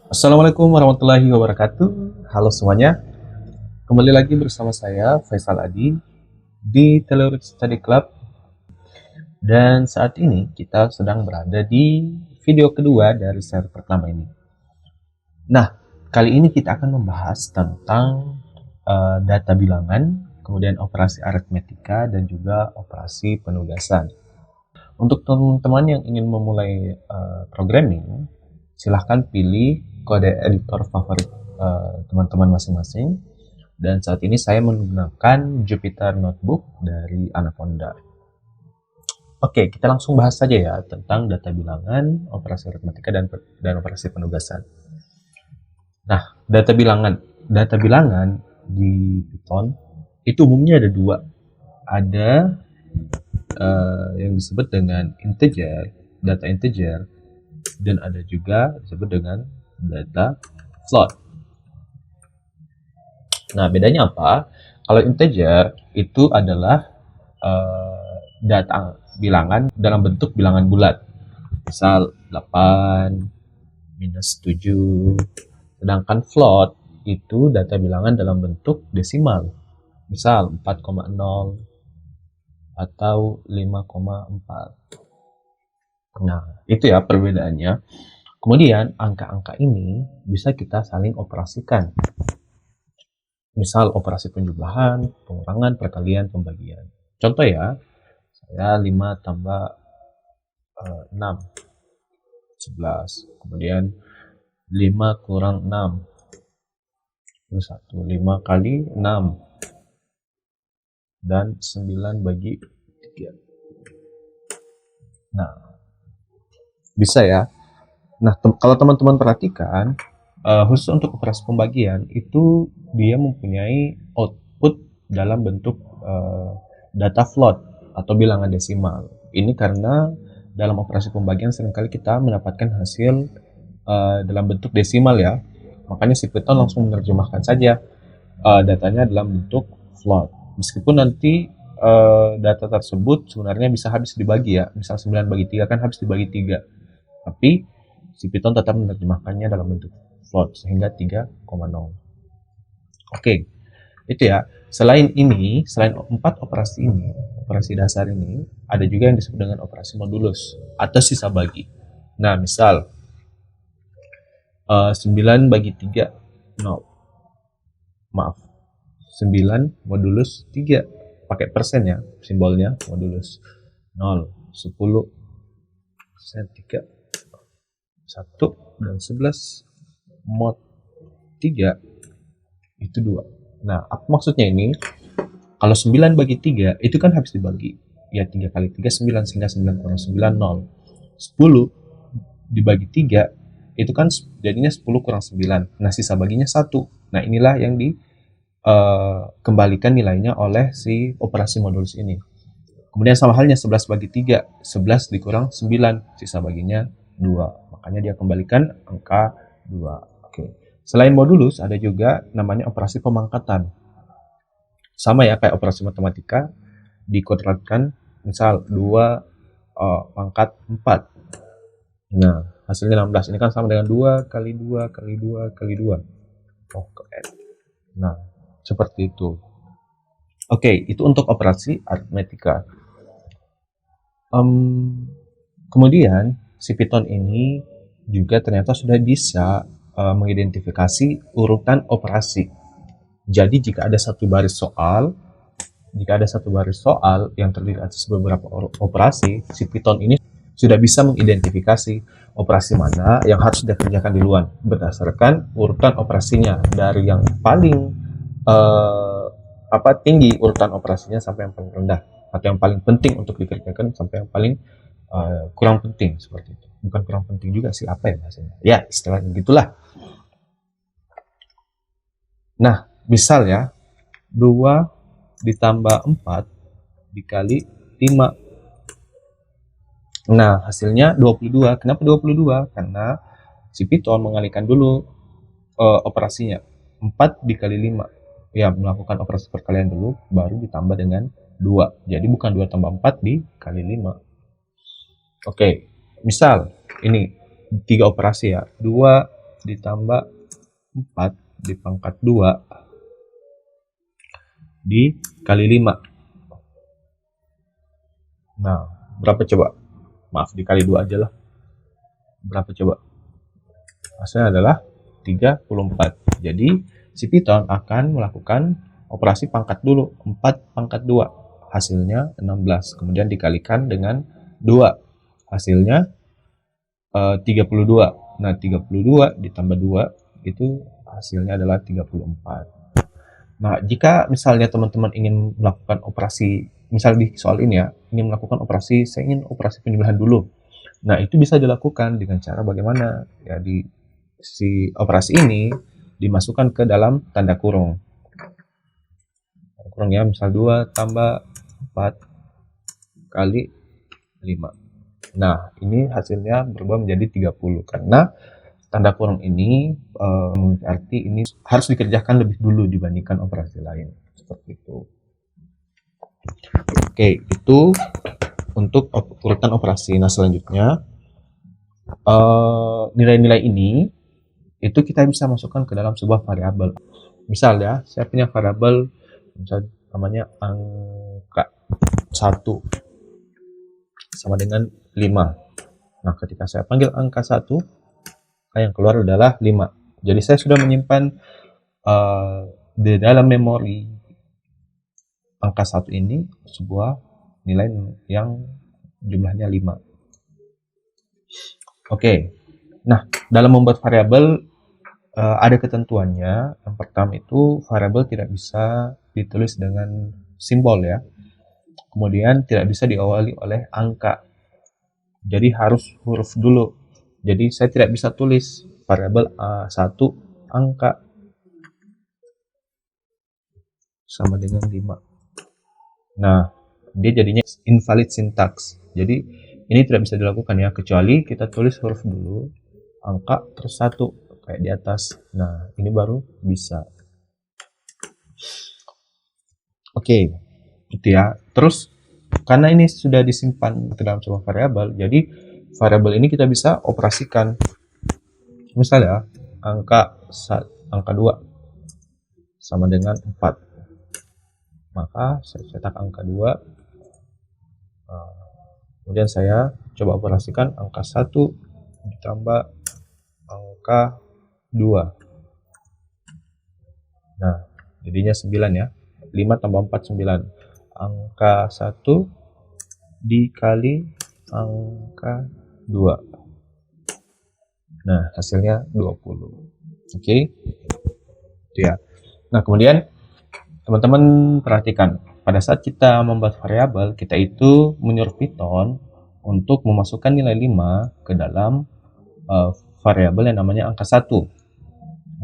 Assalamualaikum warahmatullahi wabarakatuh. Halo semuanya, kembali lagi bersama saya Faisal Adi di Telerik Study Club. Dan saat ini kita sedang berada di video kedua dari seri pertama ini. Nah, kali ini kita akan membahas tentang data bilangan, kemudian operasi aritmetika dan juga operasi penugasan. Untuk teman-teman yang ingin memulai programming, silahkan pilih kode editor favorit teman-teman masing-masing. Dan saat ini saya menggunakan Jupyter Notebook dari Anaconda. Oke, kita langsung bahas saja ya tentang data bilangan, operasi aritmetika, dan operasi penugasan. Nah, data bilangan. Data bilangan di Python itu umumnya ada dua. Ada yang disebut dengan integer, data integer, dan ada juga disebut dengan data float. Nah, bedanya apa? Kalau integer itu adalah data bilangan dalam bentuk bilangan bulat. Misal 8, minus 7. Sedangkan float itu data bilangan dalam bentuk desimal. Misal 4,0 atau 5,4. Nah, itu ya perbedaannya. Kemudian angka-angka ini bisa kita saling operasikan. Misal operasi penjumlahan, pengurangan, perkalian, pembagian. Contoh ya, saya 5 tambah 6, 11. Kemudian 5 kurang 6, 1. 5 kali 6. Dan 9 bagi 3. Nah, bisa ya. Nah, kalau teman-teman perhatikan, khusus untuk operasi pembagian, itu dia mempunyai output dalam bentuk data float atau bilangan desimal. Ini karena dalam operasi pembagian seringkali kita mendapatkan hasil dalam bentuk desimal ya. Makanya si Python langsung menerjemahkan saja datanya dalam bentuk float. Meskipun nanti data tersebut sebenarnya bisa habis dibagi ya. Misal 9 bagi 3 kan habis dibagi 3. Tapi si Python tetap menerjemahkannya dalam bentuk float sehingga 3,0. Oke, itu ya. Selain ini, selain 4 operasi ini, operasi dasar ini, ada juga yang disebut dengan operasi modulus atau sisa bagi. Nah, misal 9 bagi 3, 0. Maaf, 9 modulus 3. Pakai persen ya, simbolnya modulus. 0, 10, 3, 1, dan 11. Mod 3 itu 2. Nah, apa maksudnya ini? Kalau 9 bagi 3 itu kan habis dibagi. Ya 3 kali 3 9, sehingga 9 kurang 9 0. 10 dibagi 3 itu kan jadinya 10 kurang 9. Nah, sisa baginya 1. Nah, inilah yang dikembalikan nilainya oleh si operasi modulus ini. Kemudian sama halnya 11 bagi 3, 11 dikurang 9, sisa baginya 2. Makanya dia kembalikan angka 2. Oke. Selain modulus, ada juga namanya operasi pemangkatan. Sama ya kayak operasi matematika, dikuadratkan, misal 2 pangkat 4. Nah, hasilnya 16. Ini kan sama dengan 2 kali 2 kali 2 kali 2. Oh, keren. Nah, seperti itu. Oke, itu untuk operasi aritmetika. Kemudian, si Python ini juga ternyata sudah bisa mengidentifikasi urutan operasi. Jadi jika ada satu baris soal yang terdiri atas beberapa operasi, si Python ini sudah bisa mengidentifikasi operasi mana yang harus dikerjakan duluan berdasarkan urutan operasinya dari yang paling tinggi urutan operasinya sampai yang paling rendah, atau yang paling penting untuk dikerjakan sampai yang paling kurang penting, seperti itu. Bukan kurang penting juga sih, apa ya bahasanya? Ya, istilahnya gitulah. Nah, misal ya, 2 ditambah 4 dikali 5. Nah, hasilnya 22. Kenapa 22? Karena si Python mengalihkan dulu operasinya. 4 dikali 5. Ya, melakukan operasi perkalian dulu, baru ditambah dengan 2. Jadi bukan 2 tambah 4 dikali 5. Oke, misal ini 3 operasi ya. 2 ditambah 4 di pangkat 2 dikali 5. Nah, berapa coba? Maaf, dikali 2 aja lah. Berapa coba? Hasilnya adalah 34. Jadi, si Python akan melakukan operasi pangkat dulu, 4 pangkat 2. Hasilnya 16. Kemudian dikalikan dengan 2. Hasilnya 32. Nah, 32 ditambah 2 itu hasilnya adalah 34. Nah, jika misalnya teman-teman ingin melakukan operasi, misal di soal ini ya, ingin melakukan operasi, saya ingin operasi penjumlahan dulu. Nah, itu bisa dilakukan dengan cara bagaimana? Ya, di si operasi ini dimasukkan ke dalam tanda kurung. Tanda kurung ya, misal 2 tambah 4 kali 5. Nah, ini hasilnya berubah menjadi 30 karena tanda kurung ini berarti ini harus dikerjakan lebih dulu dibandingkan operasi lain. Seperti itu. Oke, itu untuk urutan operasi. Nah, selanjutnya nilai-nilai ini itu kita bisa masukkan ke dalam sebuah variabel. Misal ya, saya punya variabel misal namanya angka 1 sama dengan 5. Nah, ketika saya panggil angka 1, yang keluar adalah 5. Jadi saya sudah menyimpan di dalam memori angka 1 ini sebuah nilai yang jumlahnya 5. Oke. Nah, dalam membuat variabel ada ketentuannya. Yang pertama itu variabel tidak bisa ditulis dengan simbol ya. Kemudian tidak bisa diawali oleh angka. Jadi harus huruf dulu. Jadi saya tidak bisa tulis variabel A1 angka sama dengan 5. Nah, dia jadinya invalid syntax. Jadi ini tidak bisa dilakukan ya, kecuali kita tulis huruf dulu, angka terus 1 kayak di atas. Nah, ini baru bisa. Oke, itu ya. Terus karena ini sudah disimpan ke dalam sebuah variabel, jadi variabel ini kita bisa operasikan. Misalnya angka 2 sama dengan 4. Maka saya cetak angka 2. Kemudian saya coba operasikan angka 1 ditambah angka 2. Nah, jadinya 9 ya. 5 tambah 4, 9. Angka 1 dikali angka 2. Nah, hasilnya 20. Oke. Itu ya. Nah, kemudian teman-teman perhatikan, pada saat kita membuat variabel, kita itu menyuruh Python untuk memasukkan nilai 5 ke dalam variabel yang namanya angka 1.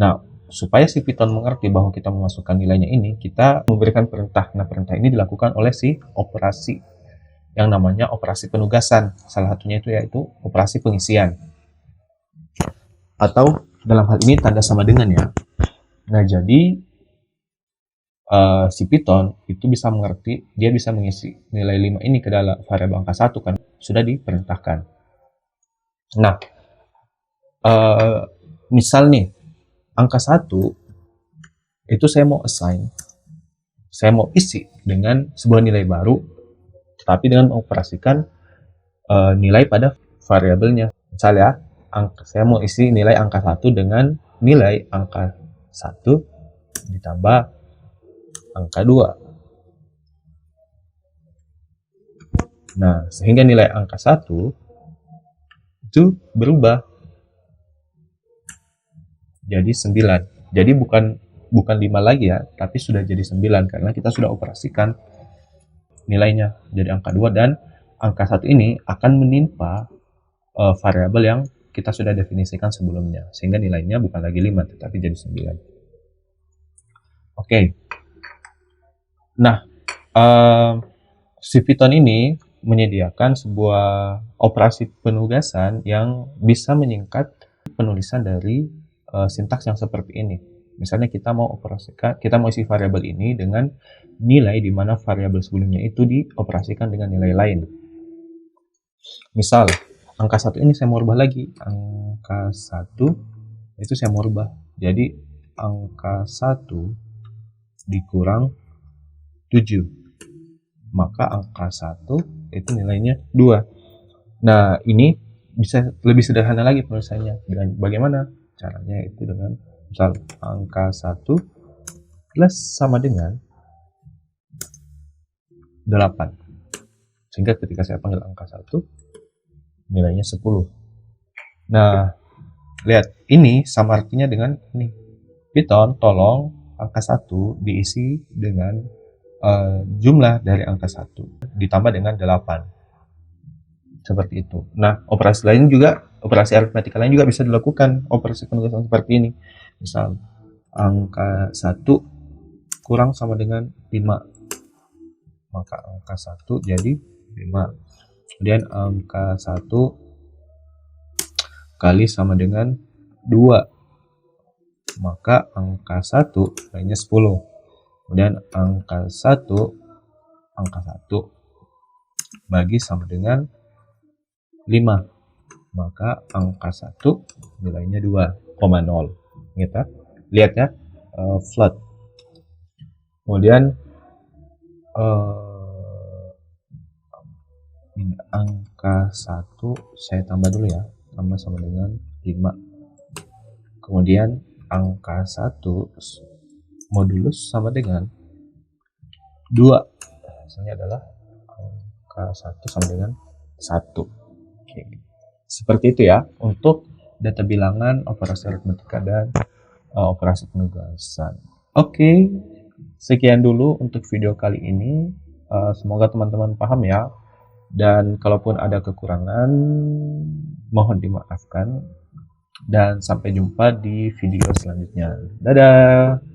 Nah, supaya si Python mengerti bahwa kita memasukkan nilainya ini, kita memberikan perintah. Nah, perintah ini dilakukan oleh si operasi yang namanya operasi penugasan. Salah satunya itu yaitu operasi pengisian. Atau dalam hal ini tanda sama dengan ya. Nah, jadi si Python itu bisa mengerti, dia bisa mengisi nilai 5 ini ke dalam variabel angka 1 kan sudah diperintahkan. Nah, misal nih angka 1 itu saya mau assign, saya mau isi dengan sebuah nilai baru, tetapi dengan mengoperasikan nilai pada variabelnya. Misalnya saya mau isi nilai angka 1 dengan nilai angka 1 ditambah angka 2. Nah, sehingga nilai angka 1 itu berubah jadi 9. Jadi bukan 5 lagi ya, tapi sudah jadi 9 karena kita sudah operasikan nilainya jadi angka 2, dan angka 1 ini akan menimpa variabel yang kita sudah definisikan sebelumnya, sehingga nilainya bukan lagi 5 tetapi jadi 9. Oke. Nah, si Python ini menyediakan sebuah operasi penugasan yang bisa menyingkat penulisan dari sintaks yang seperti ini. Misalnya kita mau isi variabel ini dengan nilai di mana variabel sebelumnya itu dioperasikan dengan nilai lain. Misal angka 1 ini saya mau rubah lagi, angka 1 itu saya mau rubah. Jadi angka 1 dikurang 7, maka angka 1 itu nilainya 2. Nah, ini bisa lebih sederhana lagi penulisannya. Dengan bagaimana? Caranya itu dengan misal angka 1 plus sama dengan 8. Sehingga ketika saya panggil angka 1, nilainya 10. Nah, lihat, ini sama artinya dengan ini. Python, tolong angka 1 diisi dengan jumlah dari angka 1 ditambah dengan 8. Seperti itu. Nah, operasi aritmatika lain juga bisa dilakukan, operasi penulisan seperti ini. Misal, angka 1 kurang sama dengan 5. Maka angka 1 jadi 5. Kemudian angka 1 kali sama dengan 2. Maka angka 1 lainnya 10. Kemudian angka 1 bagi sama dengan 5. Maka angka 1 nilainya 2,0. Kita lihat ya, flat. Kemudian ini angka 1 saya tambah dulu ya, tambah sama dengan 5. Kemudian angka 1 modulus sama dengan 2. Hasilnya adalah angka 1 sama dengan 1. Oke. Seperti itu ya untuk data bilangan, operasi aritmatika, dan operasi penugasan. Oke, sekian dulu untuk video kali ini. Semoga teman-teman paham ya. Dan kalaupun ada kekurangan, mohon dimaafkan. Dan sampai jumpa di video selanjutnya. Dadah!